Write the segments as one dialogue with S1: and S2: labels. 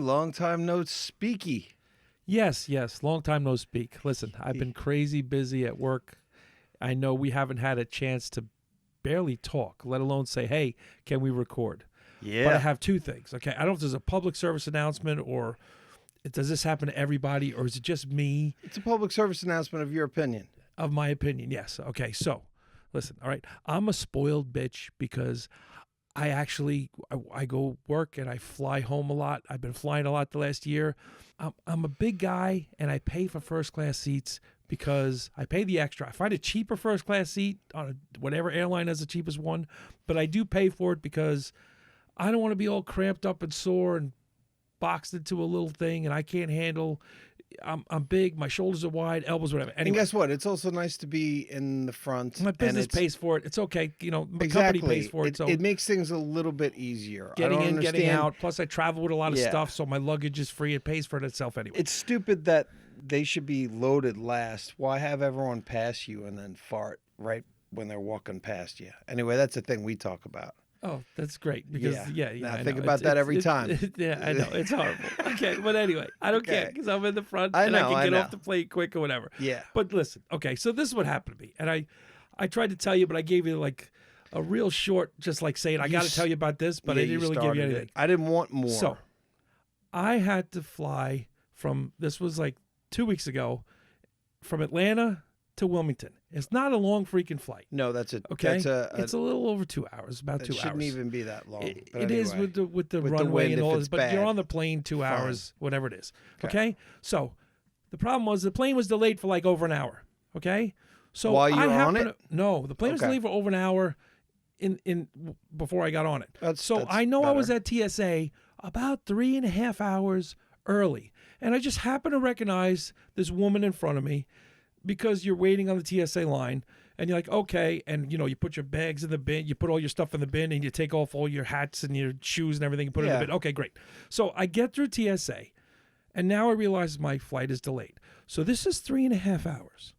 S1: long time no speaky.
S2: Yes. Long time no speak. Listen, I've been crazy busy at work. I know we haven't had a chance to barely talk, let alone say, hey, can we record?
S1: Yeah.
S2: But I have two things. Okay. I don't know if there's a public service announcement or does this happen to everybody or is it just me?
S1: It's a public service announcement of your opinion.
S2: Of my opinion, yes. Okay. So listen, all right. I'm a spoiled bitch because I go work and I fly home a lot. I've been flying a lot the last year. I'm a big guy and I pay for first class seats because I pay the extra. I find a cheaper first class seat on whatever airline has the cheapest one, but I do pay for it because I don't want to be all cramped up and sore and boxed into a little thing and I can't handle. I'm big, my shoulders are wide, elbows, whatever. Anyway,
S1: and guess what? It's also nice to be in the front.
S2: My business pays for it. It's okay. You know, my
S1: exactly.
S2: company pays for it. So
S1: it makes things a little bit easier.
S2: Getting in, getting out. Plus, I travel with a lot of stuff, so my luggage is free. It pays for it itself anyway.
S1: It's stupid that they should be loaded last. Why have everyone pass you and then fart right when they're walking past you? Anyway, that's the thing we talk about.
S2: Oh, that's great because
S1: I think about that every time.
S2: Yeah, I know it's horrible. Okay, but anyway, I don't care because I'm in the front
S1: I
S2: can get
S1: know.
S2: off the plane quick or whatever.
S1: Yeah.
S2: But listen, okay, so this is what happened to me, and I tried to tell you, but I gave you like a real short, just like saying I got to tell you about this, but I didn't really give you anything.
S1: I didn't want more.
S2: So I had to fly from this was like 2 weeks ago, from Atlanta to Wilmington. It's not a long freaking flight.
S1: No, that's it.
S2: Okay, it's a little over 2 hours, about 2 hours.
S1: It shouldn't even be that long.
S2: It is with the runway and all this, but you're on the plane 2 hours, whatever it is. Okay, so the problem was the plane was delayed for like over an hour. Okay, so
S1: while you were on it,
S2: no, the plane was delayed for over an hour in before I got on it. That's I know better. I was at TSA about 3.5 hours early, and I just happened to recognize this woman in front of me. Because you're waiting on the TSA line and you're like, okay. And, you know, you put your bags in the bin, you put all your stuff in the bin and you take off all your hats and your shoes and everything and put it in the bin. Okay, great. So I get through TSA and now I realize my flight is delayed. So this is 3.5 hours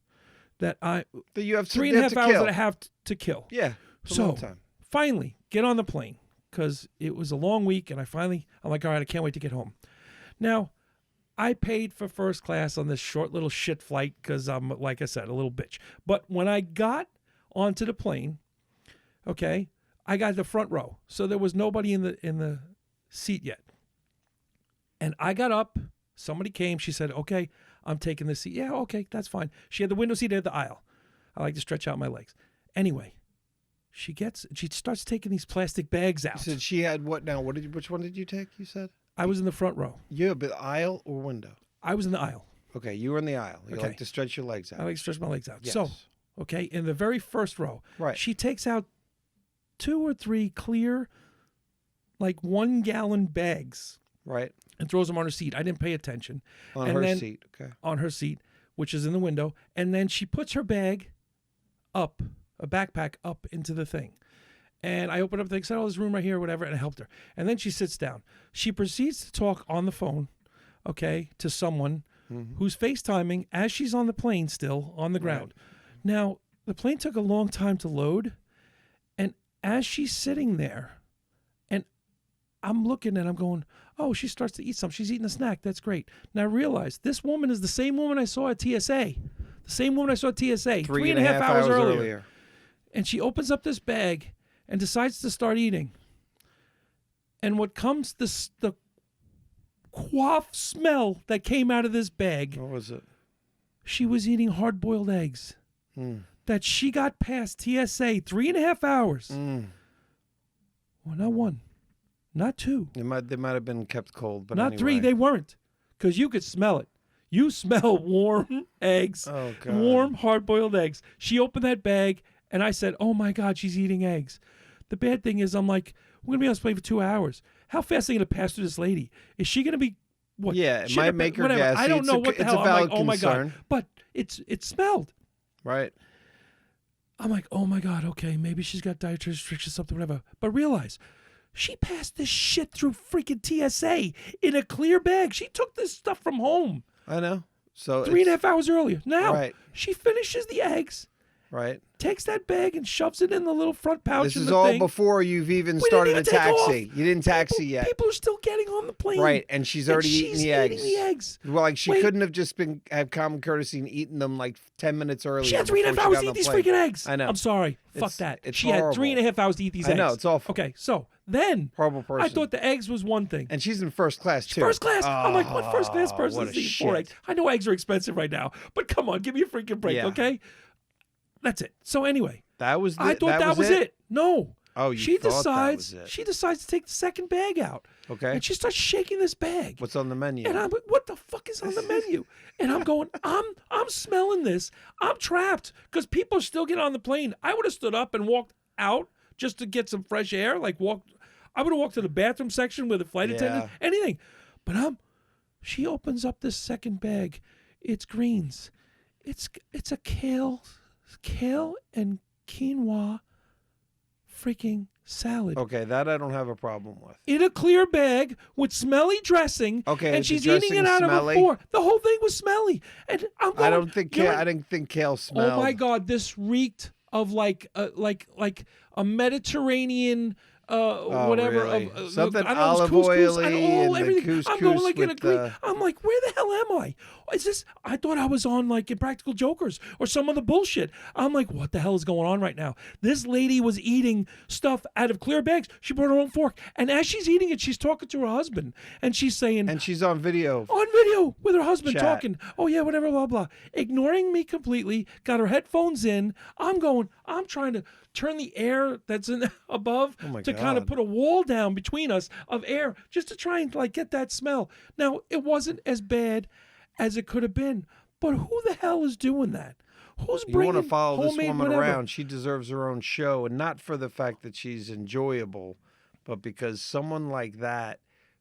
S2: that
S1: you have
S2: 3.5 hours that I have to kill.
S1: Yeah.
S2: So finally get on the plane because it was a long week and I'm like, all right, I can't wait to get home. Now, I paid for first class on this short little shit flight because I'm, like I said, a little bitch. But when I got onto the plane, okay, I got the front row. So there was nobody in the seat yet. And I got up. Somebody came. She said, okay, I'm taking this seat. Yeah, okay, that's fine. She had the window seat at the aisle. I like to stretch out my legs. Anyway, she starts taking these plastic bags out.
S1: You said she had what now? Which one did you take, you said?
S2: I was in the front row.
S1: Yeah, but aisle or window?
S2: I was in the aisle.
S1: Okay, you were in the aisle. You like to stretch your legs out.
S2: I like to stretch my legs out.
S1: Yes.
S2: So, okay, in the very first row,
S1: right.
S2: She takes out 2 or 3 clear, like 1-gallon bags.
S1: Right.
S2: And throws them on her seat. I didn't pay attention.
S1: On her seat, okay.
S2: On her seat, which is in the window. And then she puts her bag up, a backpack up into the thing. And I opened up the thing, said, oh, there's room right here, whatever, and I helped her. And then she sits down. She proceeds to talk on the phone, okay, to someone who's FaceTiming as she's on the plane still on the ground. Right. Now, the plane took a long time to load. And as she's sitting there, and I'm looking and I'm going, oh, she starts to eat something. She's eating a snack. That's great. Now, I realize this woman is the same woman I saw at TSA. The same woman I saw at TSA 3.5 hours earlier. And she opens up this bag and decides to start eating. And what comes, the quaff smell that came out of this bag.
S1: What was it?
S2: She was eating hard-boiled eggs that she got past TSA 3.5 hours. Well, not 1, not 2.
S1: They might have been kept cold, but
S2: not
S1: anyway.
S2: 3. They weren't, because you could smell it. You smell warm eggs, warm hard-boiled eggs. She opened that bag, and I said, oh, my God, she's eating eggs. The bad thing is I'm like, we're going to be on this plane for 2 hours. How fast are they going to pass through this lady? Is she going to be, what?
S1: Yeah, it might make her gassy.
S2: I don't know what the hell. I'm like, oh, my God. But it smelled.
S1: Right.
S2: I'm like, oh, my God, okay, maybe she's got dietary restrictions, something, whatever. But realize, she passed this shit through freaking TSA in a clear bag. She took this stuff from home.
S1: I know. So
S2: 3.5 hours earlier. Now, she finishes the eggs,
S1: Right.
S2: takes that bag and shoves it in the little front pouch.
S1: This
S2: in
S1: is
S2: the
S1: all
S2: thing.
S1: before you've even
S2: We
S1: started
S2: didn't
S1: a
S2: even take off.
S1: taxi. You didn't taxi yet.
S2: People are still getting on the plane.
S1: Right, and she's already eating the eggs.
S2: Eating the eggs.
S1: Well, like she
S2: Wait.
S1: couldn't have just have common courtesy and eaten them like 10 minutes earlier.
S2: She had 3.5 hours to eat these freaking eggs.
S1: I know.
S2: I'm sorry. Fuck
S1: It's-
S2: that.
S1: it's
S2: She had
S1: horrible.
S2: 3.5 hours to eat these eggs.
S1: I know, it's awful.
S2: Okay, so then
S1: Horrible person.
S2: I thought the eggs was one thing.
S1: And she's in first class too.
S2: First class. I'm like, what first class
S1: Oh,
S2: person
S1: what
S2: is
S1: a
S2: eating 4
S1: shit.
S2: eggs? I know eggs are expensive right now, but come on, give me a freaking break,
S1: Yeah.
S2: okay? That's it. So anyway,
S1: That was.
S2: I thought that was it. No.
S1: Oh, you
S2: She
S1: thought that was
S2: decides.
S1: it.
S2: She decides to take the second bag out,
S1: Okay.
S2: and she starts shaking this bag.
S1: What's on the menu?
S2: And I'm like, what the fuck is on the menu? And I'm going, I'm smelling this. I'm trapped because people are still getting on the plane. I would have stood up and walked out just to get some fresh air. I would have walked to the bathroom section with a flight attendant, anything. But she opens up this second bag. It's greens. It's a kale and quinoa freaking salad.
S1: Okay, that I don't have a problem with.
S2: In a clear bag with smelly dressing.
S1: Okay,
S2: and
S1: is the
S2: she's eating it
S1: dressing
S2: out
S1: smelly?
S2: of a fork. The whole thing was smelly. And I'm going,
S1: I didn't think kale smelled.
S2: oh my God, this reeked of like a Mediterranean whatever
S1: really?
S2: of
S1: Something
S2: I don't know, it was
S1: olive
S2: couscous,
S1: oily
S2: all
S1: and the
S2: everything. I'm going
S1: couscous
S2: like in a
S1: with
S2: green.
S1: the-
S2: I'm like, where the hell am I? Is this? I thought I was on like Impractical Jokers or some other bullshit. I'm like, what the hell is going on right now? This lady was eating stuff out of clear bags. She brought her own fork, and as she's eating it, she's talking to her husband, and she's saying,
S1: And she's on video.
S2: on video with her husband
S1: Chat.
S2: talking. Oh yeah, whatever, blah blah. Ignoring me completely. Got her headphones in. I'm trying to turn the air that's in above
S1: Oh my
S2: to kind of
S1: God.
S2: put a wall down between us of air just to try and like get that smell. Now it wasn't as bad as it could have been, but who the hell is doing that? Who's
S1: You
S2: bringing
S1: want to follow this
S2: homemade
S1: woman
S2: whatever?
S1: around. She deserves her own show, and not for the fact that she's enjoyable, but because someone like that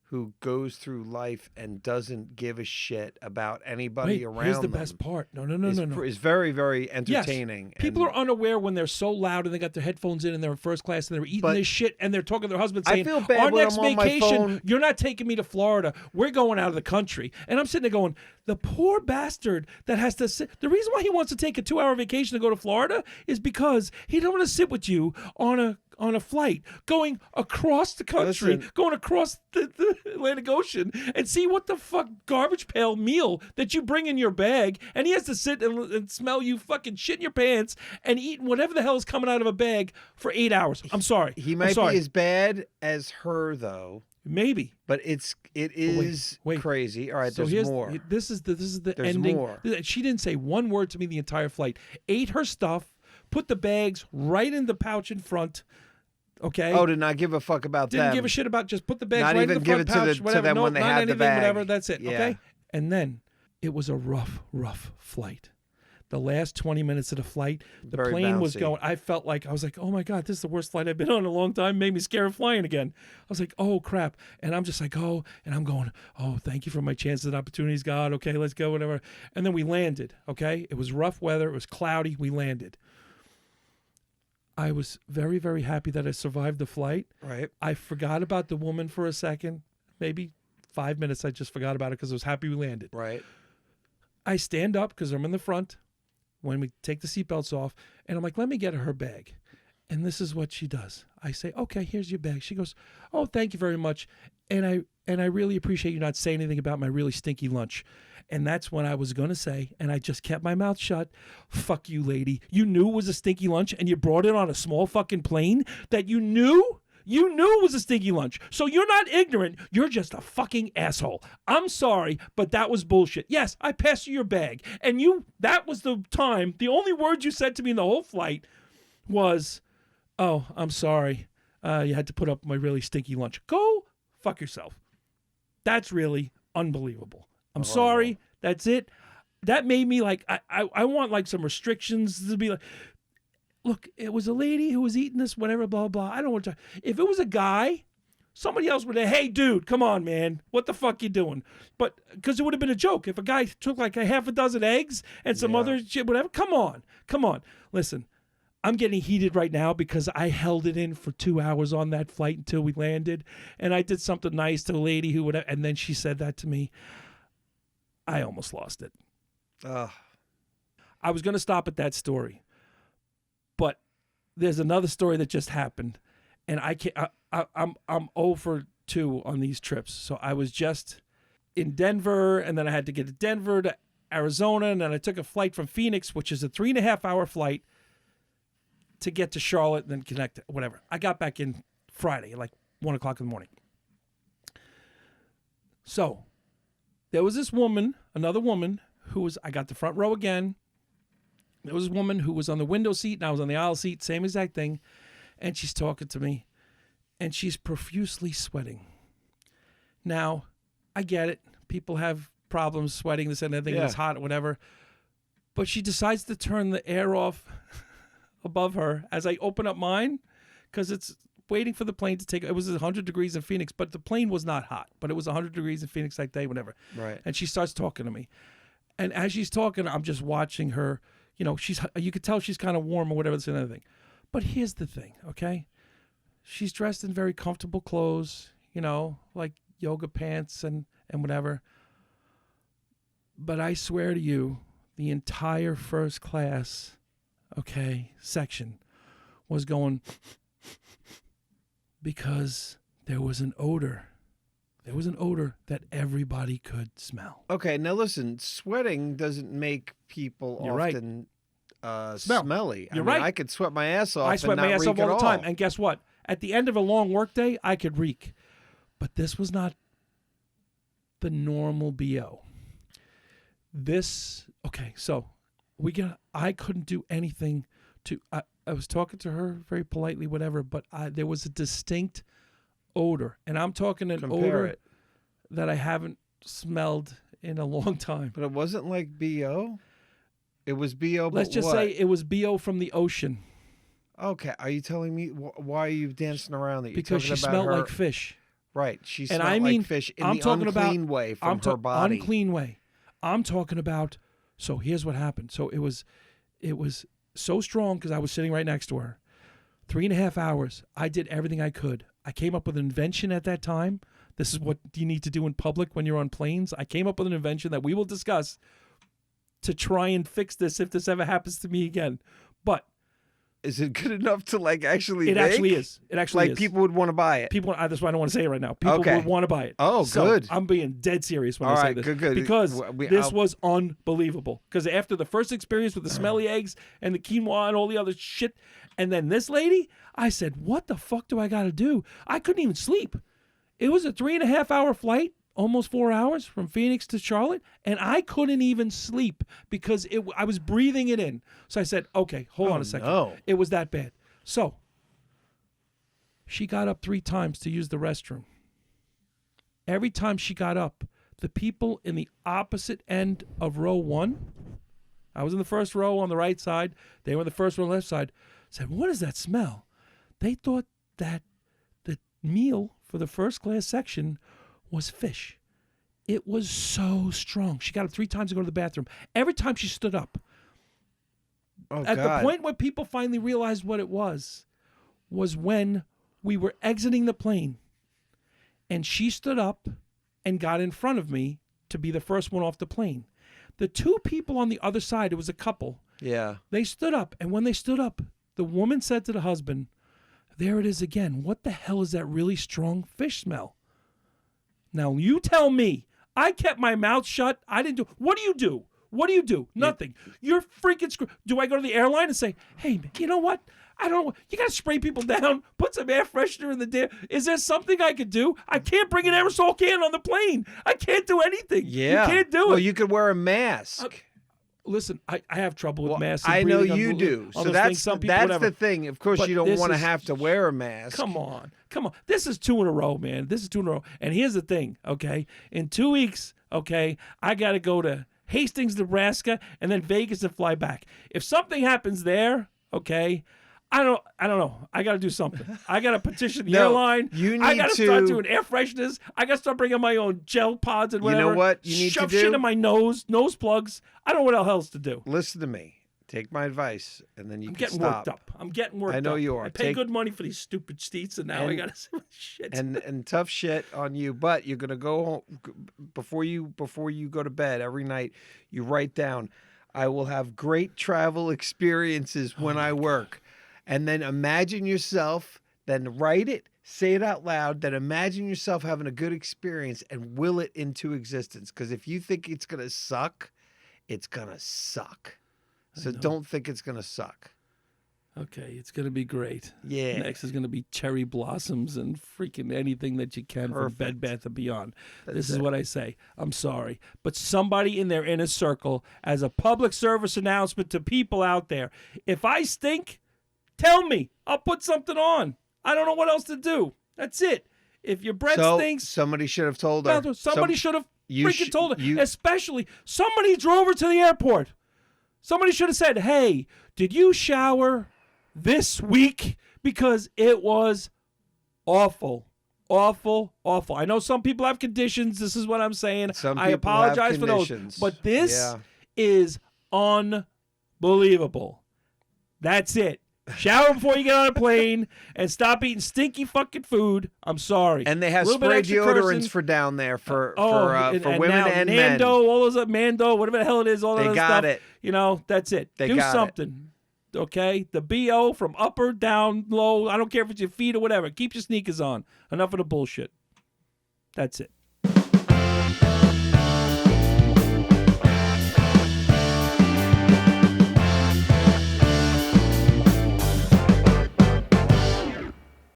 S1: who goes through life and doesn't give a shit about anybody
S2: Wait,
S1: around
S2: here's the
S1: them
S2: best part. No.
S1: is very, very entertaining.
S2: People
S1: and
S2: are unaware when they're so loud and they got their headphones in and they're in first class and they're eating
S1: But-
S2: this shit and they're talking to their husband
S1: I
S2: saying,
S1: feel bad
S2: our
S1: when
S2: next
S1: I'm on my
S2: vacation,
S1: phone.
S2: you're not taking me to Florida. We're going out of the country. And I'm sitting there going, the poor bastard that has to sit. The reason why he wants to take a 2-hour vacation to go to Florida is because he don't want to sit with you on a flight going across the country,
S1: Listen.
S2: going across the Atlantic Ocean and see what the fuck garbage pail meal that you bring in your bag. And he has to sit and smell you fucking shit in your pants and eat whatever the hell is coming out of a bag for 8 hours. I'm sorry.
S1: he
S2: I'm
S1: might
S2: sorry.
S1: be as bad as her though,
S2: Maybe.
S1: but it is
S2: wait.
S1: crazy. All right,
S2: So
S1: there's more.
S2: This is the
S1: There's
S2: ending.
S1: more.
S2: She didn't say one word to me the entire flight. Ate her stuff, put the bags right in the pouch in front. Okay.
S1: Oh, did not give a fuck about
S2: Didn't
S1: them.
S2: give a shit about just put the bags
S1: Not
S2: right
S1: even
S2: in the
S1: give
S2: front
S1: it to
S2: pouch,
S1: to
S2: whatever.
S1: them
S2: No,
S1: when they
S2: not
S1: had the
S2: anything,
S1: bag.
S2: whatever. That's it.
S1: Yeah.
S2: Okay. And then it was a rough flight. The last 20 minutes of the flight, the
S1: Very
S2: plane was
S1: bouncy.
S2: going. I was like, oh my God, this is the worst flight I've been on in a long time. Made me scared of flying again. I was like, oh crap. And I'm just like, oh, and I'm going, oh, thank you for my chances and opportunities, God. Okay, let's go, whatever. And then we landed. Okay. It was rough weather. It was cloudy. We landed. I was very, very happy that I survived the flight.
S1: Right.
S2: I forgot about the woman for a second, maybe 5 minutes. I just forgot about it because I was happy we landed.
S1: Right.
S2: I stand up because I'm in the front when we take the seatbelts off, and I'm like, let me get her bag. And this is what she does. I say, okay, here's your bag. She goes, oh, thank you very much. And I really appreciate you not saying anything about my really stinky lunch. And that's when I was going to say, and I just kept my mouth shut. Fuck you, lady. You knew it was a stinky lunch and you brought it on a small fucking plane that you knew it was a stinky lunch. So you're not ignorant. You're just a fucking asshole. I'm sorry, but that was bullshit. Yes, I passed you your bag. And that was the time. The only word you said to me in the whole flight was, oh, I'm sorry. You had to put up my really stinky lunch. Go fuck yourself. That's really unbelievable. I'm sorry. That's it. That made me like, I want like some restrictions to be like, look, it was a lady who was eating this, whatever, blah, blah. I don't want to. If it was a guy, somebody else would have, hey, dude, come on, man. What the fuck you doing? But because it would have been a joke. If a guy took like a half a dozen eggs and some other shit, whatever, come on. Listen, I'm getting heated right now because I held it in for 2 hours on that flight until we landed. And I did something nice to a lady who would have, and then she said that to me. I almost lost it. I was going to stop at that story. there's another story that just happened, and I'm 0 for 2 on these trips. So I was just in Denver, and then I had to get to Denver to Arizona, and then I took a flight from Phoenix, which is a 3.5-hour flight to get to Charlotte and then connect, whatever. I got back in Friday at like 1 o'clock in the morning. So there was this woman, another woman, I got the front row again. There was a woman who was on the window seat and I was on the aisle seat, same exact thing. And she's talking to me and she's profusely sweating. Now, I get it. People have problems sweating, this and that thing, it's hot, whatever. But she decides to turn the air off above her as I open up mine because it's waiting for the plane to take. It was 100 degrees in Phoenix, but the plane was not hot. But it was 100 degrees in Phoenix that day, whatever.
S1: Right.
S2: And she starts talking to me. And as she's talking, I'm just watching her. You know, you could tell she's kind of warm or whatever, this and other thing. But here's the thing, okay? She's dressed in very comfortable clothes, you know, like yoga pants and whatever. But I swear to you, the entire first class, okay, section was going because there was an odor. There was an odor that everybody could smell.
S1: Okay, now listen, sweating doesn't make people often smelly.
S2: You're right.
S1: I could sweat my ass off.
S2: I sweat my ass off all the time. And guess what? At the end of a long workday, I could reek. But this was not the normal BO. So I couldn't do anything to, I was talking to her very politely, whatever, but there was a distinct odor. And I'm talking odor that I haven't smelled in a long time.
S1: But it wasn't like BO? It was BO, but
S2: let's just say it was BO from the ocean.
S1: Okay. Are you telling me why are you dancing around that?
S2: Because she smelled like fish.
S1: Right. She smelled like fish in the unclean way from her body.
S2: Unclean way. I'm talking about, so here's what happened. So it was so strong because I was sitting right next to her. 3.5 hours. I did everything I could. I came up with an invention at that time. This is what you need to do in public when you're on planes. I came up with an invention that we will discuss to try and fix this if this ever happens to me again. But
S1: is it good enough to actually
S2: It actually is. It actually is.
S1: People would want to buy it.
S2: That's why I don't want to say it right now. People would want to buy it.
S1: Oh,
S2: so
S1: good.
S2: I'm being dead serious when
S1: All
S2: I say
S1: right,
S2: this.
S1: Good.
S2: Because this was unbelievable. Because after the first experience with the smelly eggs and the quinoa and all the other shit, and then this lady, I said, what the fuck do I got to do? I couldn't even sleep. It was a 3.5-hour flight, almost 4 hours from Phoenix to Charlotte, and I couldn't even sleep because I was breathing it in. So I said, okay, hold on a second.
S1: No.
S2: It was that bad. So she got up 3 times to use the restroom. Every time she got up, the people in the opposite end of row 1, I was in the first row on the right side, they were in the first row on the left side, said, what is that smell? They thought that the meal for the first class section was fish. It was so strong. She got up 3 times to go to the bathroom. Every time she stood up. At the point where people finally realized what it was when we were exiting the plane and she stood up and got in front of me to be the first one off the plane. The 2 people on the other side, it was a couple.
S1: Yeah.
S2: They stood up, and when they stood up, the woman said to the husband, there it is again. What the hell is that really strong fish smell? Now, you tell me. I kept my mouth shut. I didn't do. What do you do? What do you do? Nothing. You're freaking screwed. Do I go to the airline and say, hey, man, you know what? I don't know. You got to spray people down, put some air freshener in the damn. Is there something I could do? I can't bring an aerosol can on the plane. I can't do anything.
S1: Yeah.
S2: You can't do it.
S1: Well, you could wear a mask.
S2: Listen, I have trouble with masks.
S1: I know you do. So that's the thing. Of course, you don't want to have to wear a mask.
S2: Come on. This is 2 in a row, man. This is 2 in a row. And here's the thing, okay? In 2 weeks, okay, I got to go to Hastings, Nebraska, and then Vegas and fly back. If something happens there, okay, I don't know. I got to do something. I got to petition the airline. I got to start doing air fresheners. I got to start bringing my own gel pods and whatever.
S1: You know what you need
S2: Shove
S1: to do?
S2: shit in my nose plugs. I don't know what else to do.
S1: Listen to me. Take my advice, and then
S2: I'm
S1: can
S2: getting
S1: stop.
S2: worked up. I'm getting worked up.
S1: I know you are.
S2: I pay good money for these stupid seats, and now I got to say shit.
S1: And tough shit on you. But you're gonna go home before you go to bed every night. You write down, I will have great travel experiences when I work. And then imagine yourself, then write it, say it out loud, then imagine yourself having a good experience and will it into existence. Because if you think it's going to suck, it's going to suck. So don't think it's going to suck.
S2: Okay, it's going to be great.
S1: Yeah.
S2: Next is going to be cherry blossoms and freaking anything that you can from Bed Bath & Beyond. This is what I say. I'm sorry. But somebody in their inner circle, as a public service announcement to people out there, if I stink, tell me. I'll put something on. I don't know what else to do. That's it. If your bread stinks...
S1: somebody should have told her.
S2: Somebody should have freaking told her. Especially, somebody drove her to the airport. Somebody should have said, hey, did you shower this week? Because it was awful. Awful, awful. I know some people have conditions. This is what I'm saying. I apologize for those. But this is unbelievable. That's it. Shower before you get on a plane and stop eating stinky fucking food. I'm sorry.
S1: And they have spray deodorants for down there for women and men.
S2: Mando, all those Mando, whatever the hell it is, all that stuff. They got it. You know, that's it. Do something. Okay? The BO from up or down, low. I don't care if it's your feet or whatever. Keep your sneakers on. Enough of the bullshit. That's it.